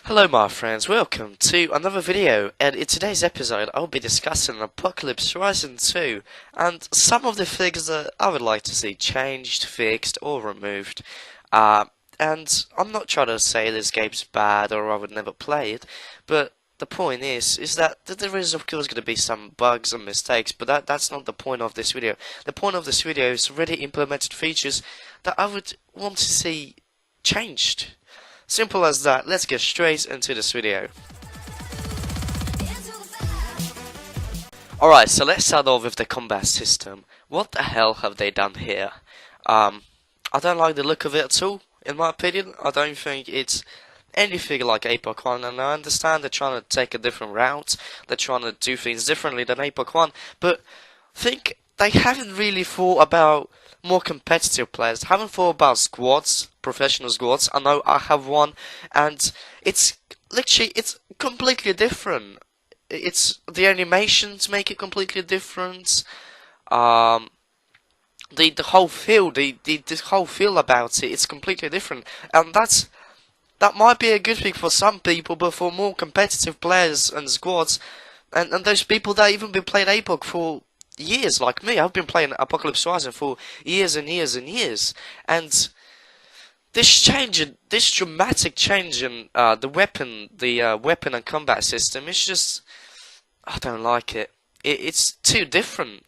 Hello my friends, welcome to another video, and in today's episode I'll be discussing Apocalypse Horizon 2 and some of the things that I would like to see changed, fixed or removed. And I'm not trying to say this game's bad or I would never play it, but the point is that there is of course going to be some bugs and mistakes, but that's not the point of this video. The point of this video is already implemented features that I would want to see changed. Simple as that. Let's get straight into this video. Alright, so let's start off with the combat system. What the hell have they done here? I don't like the look of it at all, in my opinion. I don't think it's anything like Apex 1, and I understand they're trying to take a different route. They're trying to do things differently than Apex 1, but I think they haven't really thought about more competitive players, haven't thought about squads, professional squads. I know I have one, and it's literally, it's completely different. It's the animations make it completely different. The whole feel, the whole feel about it, it's completely different, and that might be a good thing for some people, but for more competitive players and squads, and those people that even been playing Apex for years, like me. I've been playing Apocalypse Horizon for years and years and years, and this dramatic change in the weapon and combat system, it's just, I don't like it. It's too different.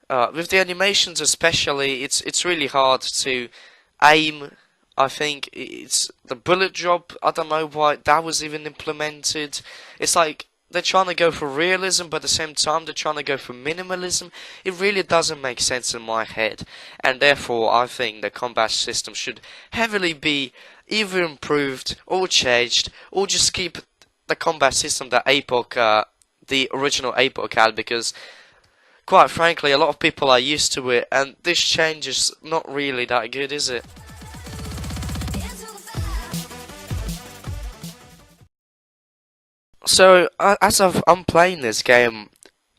With the animations especially, it's really hard to aim. I think it's the bullet drop. I don't know why that was even implemented. It's like they're trying to go for realism, but at the same time they're trying to go for minimalism. It really doesn't make sense in my head, and therefore I think the combat system should heavily be either improved or changed, or just keep the combat system that Apex, the original Apex had, because quite frankly a lot of people are used to it, and this change is not really that good, is it? So, as I'm playing this game,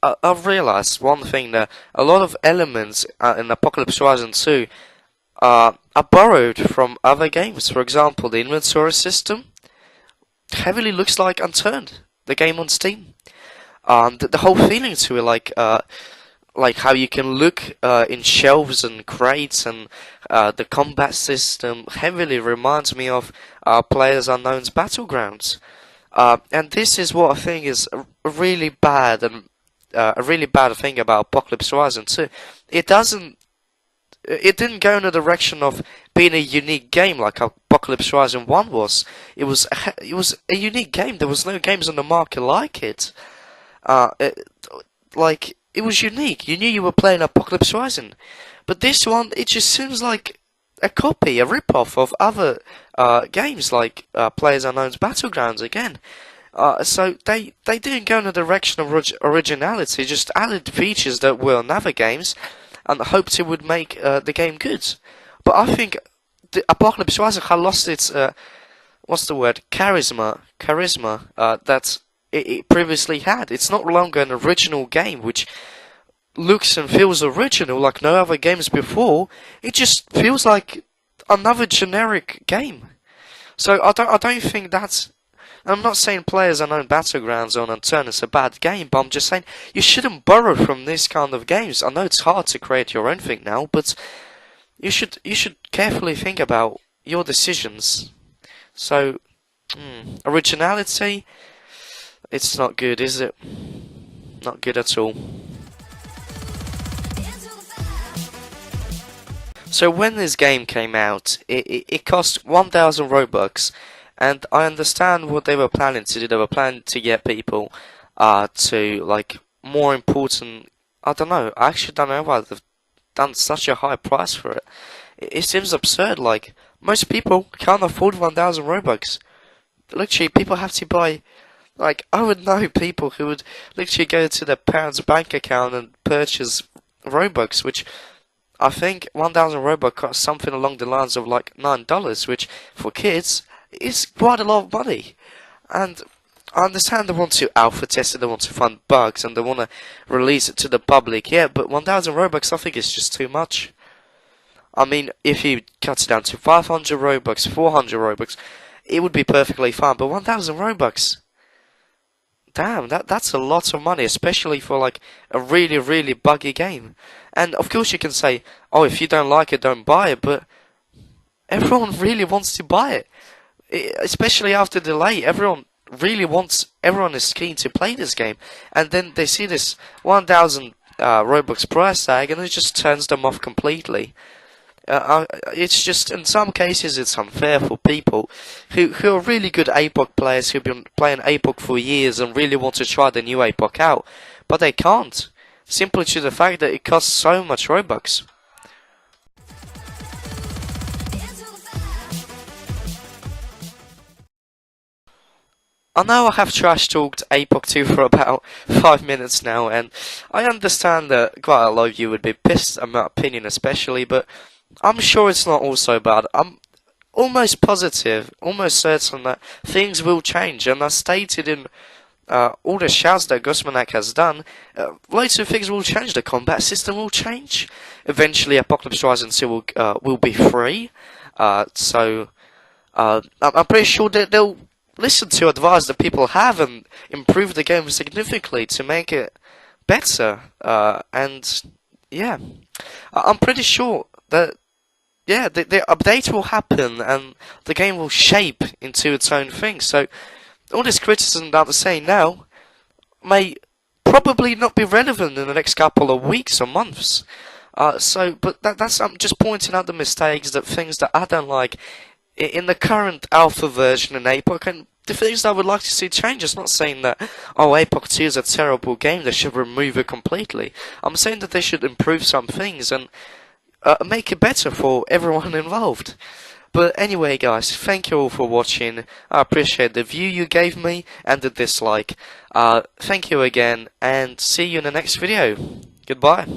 I've realized one thing, that a lot of elements in Apocalypse Horizon 2 are borrowed from other games. For example, the inventory system heavily looks like Unturned, the game on Steam. The whole feeling to it, like how you can look in shelves and crates, and the combat system heavily reminds me of PlayerUnknown's Battlegrounds. And this is what I think is a really bad thing about Apocalypse Horizon 2. It didn't go in the direction of being a unique game like Apocalypse Horizon 1 was. It was a unique game. There was no games on the market like it. It was unique. You knew you were playing Apocalypse Horizon. But this one, it just seems like a copy, a rip-off of other games like PlayerUnknown's Battlegrounds again. So they didn't go in the direction of originality, just added features that were in other games and hoped it would make the game good. But I think the Apocalypse Horizon had lost its charisma that it previously had. It's not longer an original game which looks and feels original like no other games before. It just feels like another generic game. So I don't think that's. I'm not saying PlayerUnknown Battlegrounds or Unturned is a bad game, but I'm just saying you shouldn't borrow from this kind of games. I know it's hard to create your own thing now, but you should carefully think about your decisions. So originality, it's not good, is it? Not good at all. So when this game came out, it cost 1,000 Robux, and I understand what they were planning to do. They were planning to get people to, like, more important. I don't know. I actually don't know why they've done such a high price for it. It seems absurd. Like, most people can't afford 1,000 Robux. Literally, people have to buy. Like, I would know people who would literally go to their parents' bank account and purchase Robux, which I think 1,000 Robux costs something along the lines of like $9, which for kids is quite a lot of money. And I understand they want to alpha test it, they want to find bugs, and they want to release it to the public. Yeah, but 1,000 Robux I think is just too much. I mean, if you cut it down to 500 Robux, 400 Robux, it would be perfectly fine. But 1,000 Robux, damn, that's a lot of money, especially for like a really, really buggy game. And of course you can say, oh, if you don't like it, don't buy it, but everyone really wants to buy it. Especially after delay, everyone is keen to play this game. And then they see this 1,000 Robux price tag, and it just turns them off completely. It's just, in some cases, it's unfair for people who are really good APOC players who've been playing APOC for years and really want to try the new APOC out, but they can't, simply to the fact that it costs so much Robux. I know I have trash talked APOC 2 for about 5 minutes now, and I understand that quite a lot of you would be pissed at my opinion especially, but I'm sure it's not all so bad. I'm almost positive, almost certain that things will change, and as stated in all the shouts that Gusmanak has done, loads of things will change. The combat system will change. Eventually, Apocalypse Rising 2 will be free, so I'm pretty sure that they'll listen to advice that people have and improve the game significantly to make it better. And yeah, I'm pretty sure that the update will happen and the game will shape into its own thing. So all this criticism that I'm saying now may probably not be relevant in the next couple of weeks or months. But that's I'm just pointing out the mistakes, that things that I don't like in the current alpha version in APOC, and the things that I would like to see change. It's not saying that, oh, APOC 2 is a terrible game, they should remove it completely. I'm saying that they should improve some things and make it better for everyone involved. But anyway, guys, thank you all for watching. I appreciate the view you gave me and the dislike. Thank you again, and see you in the next video. Goodbye.